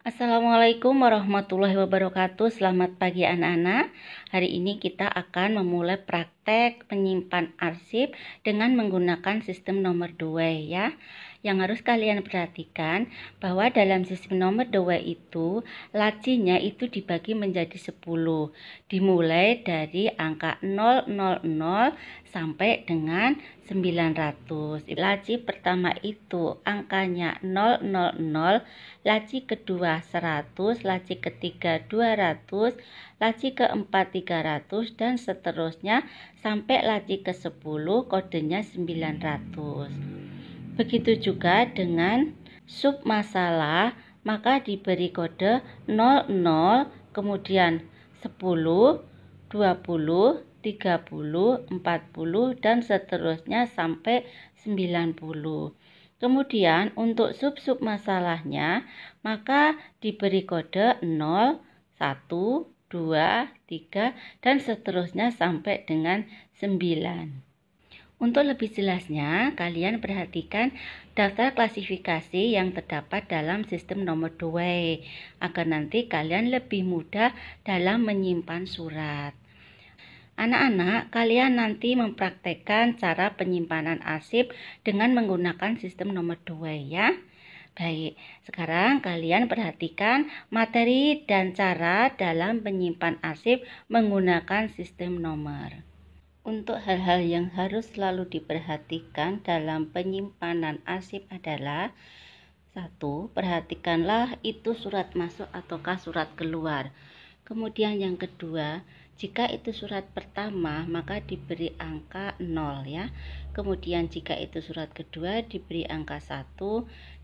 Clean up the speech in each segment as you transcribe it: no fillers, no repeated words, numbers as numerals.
Assalamualaikum warahmatullahi wabarakatuh. Selamat pagi anak-anak. Hari ini kita akan memulai praktek menyimpan arsip dengan menggunakan sistem nomor 2 ya. Yang harus kalian perhatikan bahwa dalam sistem nomor 2 itu lacinya itu dibagi menjadi 10. Dimulai dari angka 000 sampai dengan 900. Laci pertama itu angkanya 000, laci kedua 100, laci ketiga 200, laci keempat 300 dan seterusnya sampai laci ke-10 kodenya 900. Begitu juga dengan sub masalah, maka diberi kode 00, kemudian 10, 20, 30, 40 dan seterusnya sampai 90. Kemudian untuk sub-sub masalahnya, maka diberi kode 0, 1, 2, 3 dan seterusnya sampai dengan 9. Untuk lebih jelasnya, kalian perhatikan daftar klasifikasi yang terdapat dalam sistem nomor 2 agar nanti kalian lebih mudah dalam menyimpan surat. Anak-anak, kalian nanti mempraktekkan cara penyimpanan arsip dengan menggunakan sistem nomor 2 ya. Baik, sekarang kalian perhatikan materi dan cara dalam menyimpan arsip menggunakan sistem nomor. Untuk hal-hal yang harus selalu diperhatikan dalam penyimpanan arsip adalah 1. Perhatikanlah itu surat masuk ataukah surat keluar. Kemudian yang kedua, jika itu surat pertama maka diberi angka 0 ya. Kemudian jika itu surat kedua diberi angka 1,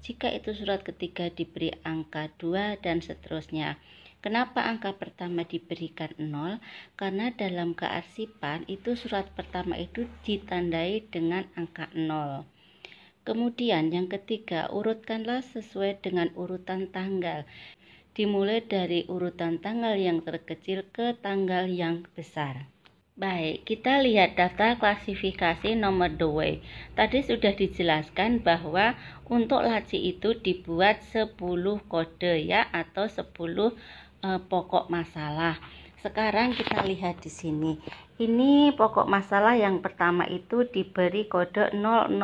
jika itu surat ketiga diberi angka 2 dan seterusnya. Kenapa angka pertama diberikan 0? Karena dalam kearsipan itu surat pertama itu ditandai dengan angka 0. Kemudian yang ketiga, urutkanlah sesuai dengan urutan tanggal. Dimulai dari urutan tanggal yang terkecil ke tanggal yang besar. Baik, kita lihat daftar klasifikasi nomor 2. Tadi sudah dijelaskan bahwa untuk laci itu dibuat 10 kode ya, atau 10 pokok masalah. Sekarang kita lihat di sini. Ini pokok masalah yang pertama itu diberi kode 000.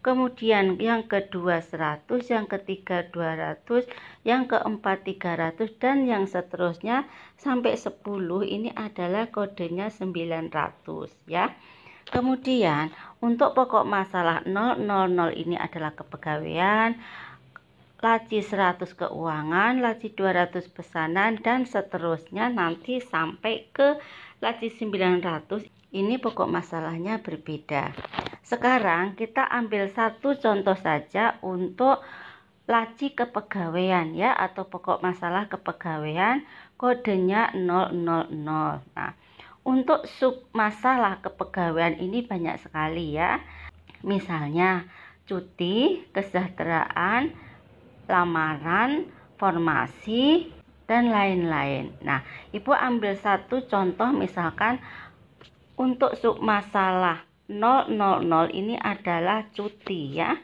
Kemudian yang kedua 100, yang ketiga 200, yang keempat 300 dan yang seterusnya sampai 10 ini adalah kodenya 900 ya. Kemudian untuk pokok masalah 000 ini adalah kepegawaian, laci 100 keuangan, laci 200 pesanan dan seterusnya nanti sampai ke laci 900. Ini pokok masalahnya berbeda. Sekarang kita ambil satu contoh saja untuk laci kepegawaian ya, atau pokok masalah kepegawaian kodenya 000. Nah, untuk sub masalah kepegawaian ini banyak sekali ya. Misalnya cuti, kesejahteraan, lamaran, formasi, dan lain-lain. Nah, Ibu ambil satu contoh misalkan untuk sub masalah 000 ini adalah cuti ya.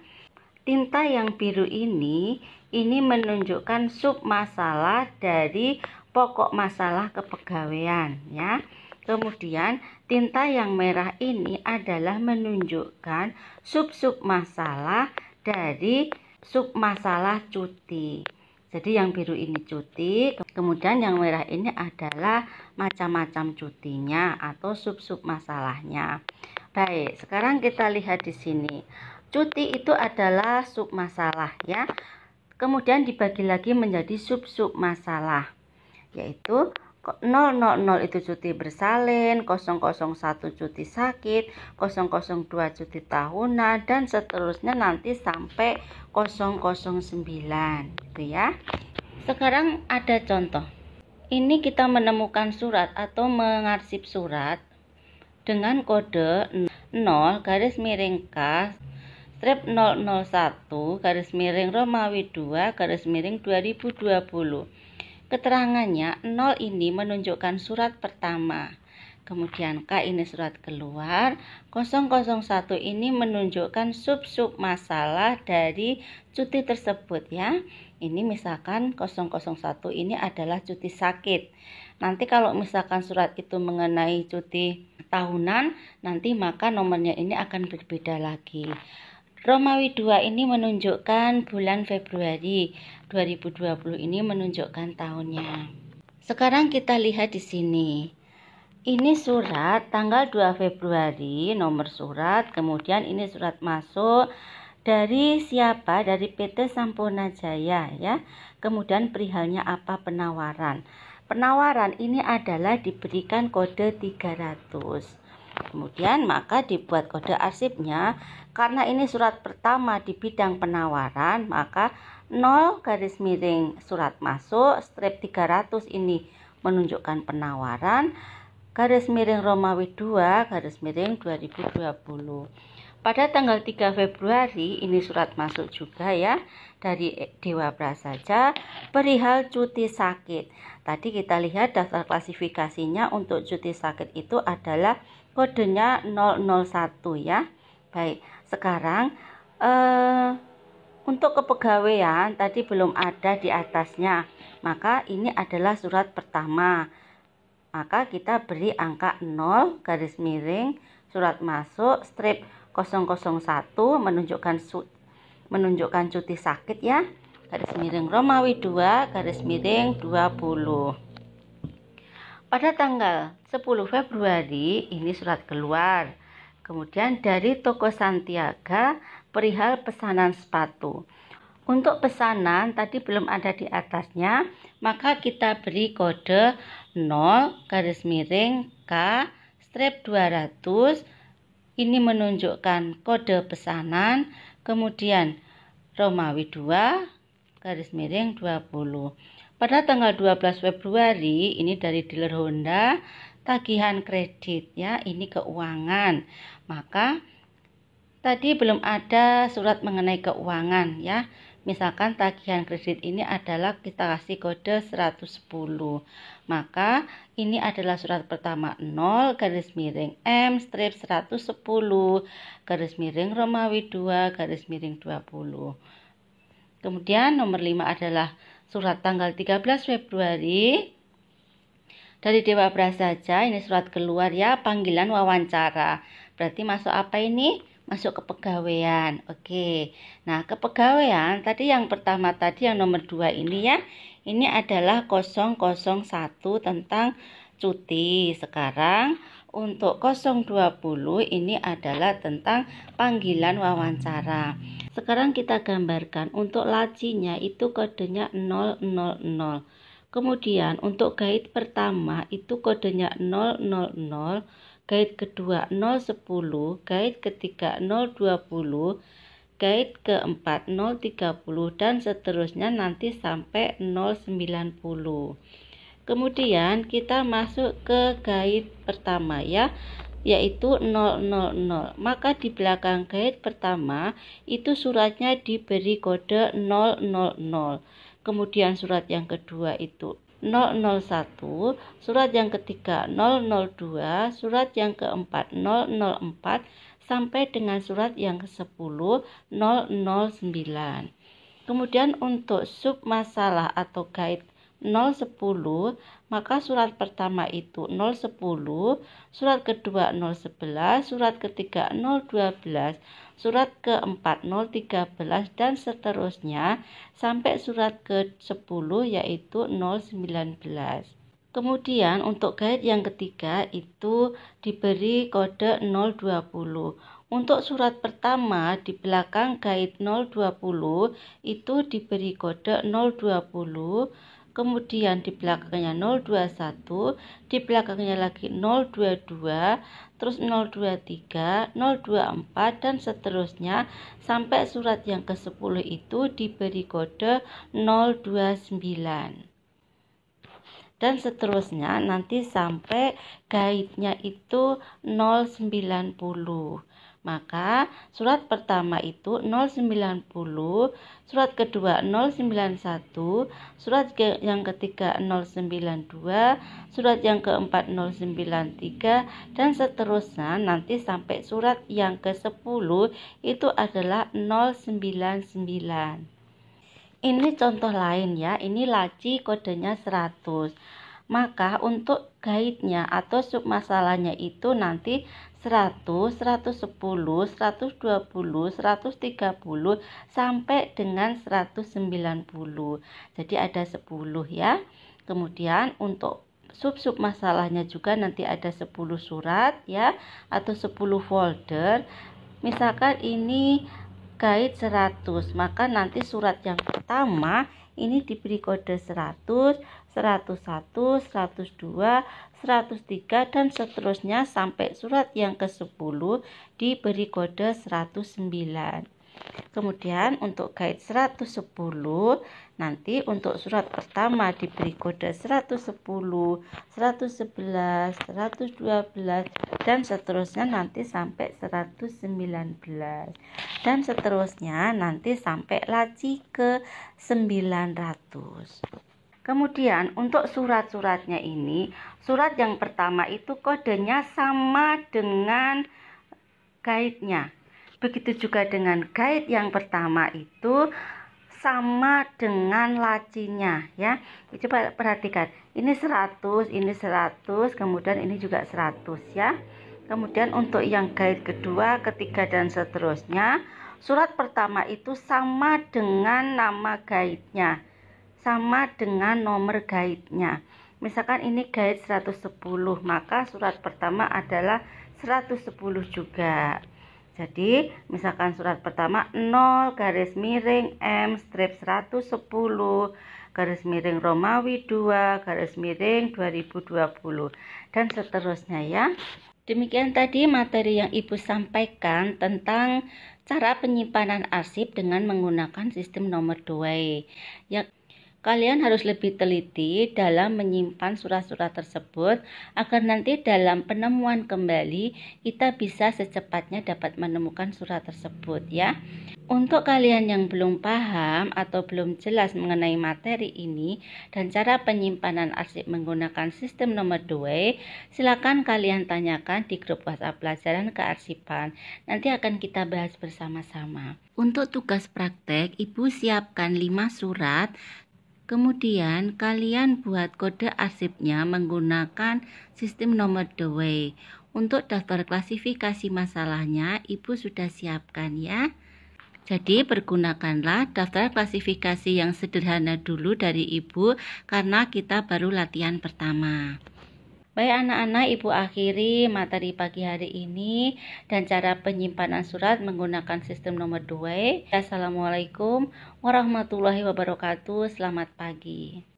Tinta yang biru ini menunjukkan sub masalah dari pokok masalah kepegawaian ya. Kemudian tinta yang merah ini adalah menunjukkan sub-sub masalah dari sub masalah cuti. Jadi yang biru ini cuti, kemudian yang merah ini adalah macam-macam cutinya atau sub-sub masalahnya. Baik, sekarang kita lihat di sini. Cuti itu adalah sub masalah ya. Kemudian dibagi lagi menjadi sub-sub masalah, yaitu 000 itu cuti bersalin, 001 cuti sakit, 002 cuti tahunan dan seterusnya nanti sampai 009 gitu ya. Sekarang ada contoh. Ini kita menemukan surat atau mengarsip surat dengan kode 0 garis miring K strip 001 garis miring Romawi 2 garis miring 2020. Keterangannya 0 ini menunjukkan surat pertama. kemudian K ini surat keluar. 001 ini menunjukkan sub-sub masalah dari cuti tersebut ya. Ini misalkan 001 ini adalah cuti sakit. Nanti kalau misalkan surat itu mengenai cuti tahunan, nanti maka nomornya ini akan berbeda lagi. Romawi 2 ini menunjukkan bulan Februari, 2020 ini menunjukkan tahunnya. Sekarang kita lihat di sini. Ini surat tanggal 2 Februari, nomor surat, kemudian ini surat masuk dari siapa? Dari PT Sampurna Jaya ya. Kemudian perihalnya apa? Penawaran. Penawaran ini adalah diberikan kode 300. Kemudian maka dibuat kode arsipnya. Karena ini surat pertama di bidang penawaran, maka 0 garis miring surat masuk strip 300 ini menunjukkan penawaran. Garis miring Romawi 2 garis miring 2020. Pada tanggal 3 Februari ini surat masuk juga ya dari Dewa Prasaja perihal cuti sakit. Tadi kita lihat daftar klasifikasinya untuk cuti sakit itu adalah kodenya 001 ya. Baik, sekarang untuk kepegawaian tadi belum ada di atasnya. Maka ini adalah surat pertama. Maka kita beri angka 0 garis miring surat masuk strip 001 menunjukkan cuti sakit ya. Garis miring Romawi 2 garis miring 20. Pada tanggal 10 Februari ini surat keluar. Kemudian dari toko Santiaga perihal pesanan sepatu. Untuk pesanan tadi belum ada di atasnya, maka kita beri kode 0 garis miring K strip 200. Ini menunjukkan kode pesanan. Kemudian Romawi 2 garis miring 20. Pada tanggal 12 Februari ini dari dealer Honda tagihan kredit ya, ini keuangan. Maka tadi belum ada surat mengenai keuangan ya. Misalkan tagihan kredit ini adalah kita kasih kode 110. Maka ini adalah surat pertama 0 garis miring M strip 110 garis miring Romawi 2 garis miring 20. Kemudian nomor 5 adalah surat tanggal 13 Februari dari Dewa Prasaja. Ini surat keluar ya, panggilan wawancara. Berarti masuk apa ini? Masuk kepegawaian. Oke. Nah, kepegawaian tadi yang pertama tadi yang nomor 2 ini ya. Ini adalah 001 tentang cuti. Sekarang untuk 020 ini adalah tentang panggilan wawancara. Sekarang kita gambarkan untuk lacinya itu kodenya 000. Kemudian untuk guide pertama itu kodenya 000. Guide kedua 010, guide ketiga 020, guide keempat 030 dan seterusnya nanti sampai 090. Kemudian kita masuk ke guide pertama ya, yaitu 000. Maka di belakang guide pertama itu suratnya diberi kode 000. Kemudian surat yang kedua itu 001, surat yang ketiga 002, surat yang keempat 004, sampai dengan surat yang ke-10 009. Kemudian untuk sub masalah atau guide 010, maka surat pertama itu 010, surat kedua 011, surat ketiga 012, surat keempat 013 dan seterusnya sampai surat ke-10 yaitu 019. Kemudian untuk guide yang ketiga itu diberi kode 020. Untuk surat pertama di belakang guide 020 itu diberi kode 020. Kemudian di belakangnya 021, di belakangnya lagi 022, terus 023, 024 dan seterusnya sampai surat yang ke-10 itu diberi kode 029. Dan seterusnya nanti sampai guide-nya itu 090. Maka surat pertama itu 090, surat kedua 091, surat yang ketiga 092, surat yang keempat 093, dan seterusnya nanti sampai surat yang ke-10 itu adalah 099. Ini contoh lain ya, ini laci kodenya 100. Maka untuk guide-nya atau submasalahnya itu nanti 100, 110, 120, 130 sampai dengan 190. Jadi ada 10 ya. Kemudian untuk sub-sub masalahnya juga nanti ada 10 surat ya, atau 10 folder. Misalkan ini guide 100, maka nanti surat yang pertama ini diberi kode 100, 101, 102, 103 dan seterusnya sampai surat yang ke-10 diberi kode 109. Kemudian untuk guide 110 nanti untuk surat pertama diberi kode 110, 111, 112 dan seterusnya nanti sampai 119 dan seterusnya nanti sampai laci ke 900. Kemudian untuk surat-suratnya ini, surat yang pertama itu kodenya sama dengan guide-nya. Begitu juga dengan guide yang pertama itu sama dengan lacinya ya. Coba perhatikan. Ini 100, ini 100, kemudian ini juga 100 ya. Kemudian untuk yang guide kedua, ketiga dan seterusnya, surat pertama itu sama dengan nama guide-nya. Sama dengan nomor guide-nya. Misalkan ini guide 110, maka surat pertama adalah 110 juga. Jadi, misalkan surat pertama 0 garis miring M strip 110 garis miring Romawi 2 garis miring 2020 dan seterusnya ya. Demikian tadi materi yang Ibu sampaikan tentang cara penyimpanan arsip dengan menggunakan sistem nomor 2. Ya, kalian harus lebih teliti dalam menyimpan surat-surat tersebut agar nanti dalam penemuan kembali kita bisa secepatnya dapat menemukan surat tersebut ya. Untuk kalian yang belum paham atau belum jelas mengenai materi ini dan cara penyimpanan arsip menggunakan sistem nomor 2, silakan kalian tanyakan di grup WhatsApp pelajaran kearsipan. Nanti akan kita bahas bersama-sama. Untuk tugas praktek, Ibu siapkan 5 surat. Kemudian kalian buat kode arsipnya menggunakan sistem nomor 2. Untuk daftar klasifikasi masalahnya Ibu sudah siapkan ya. Jadi pergunakanlah daftar klasifikasi yang sederhana dulu dari Ibu karena kita baru latihan pertama. Baik anak-anak, Ibu akhiri materi pagi hari ini dan cara penyimpanan surat menggunakan sistem nomor 2. Assalamualaikum warahmatullahi wabarakatuh. Selamat pagi.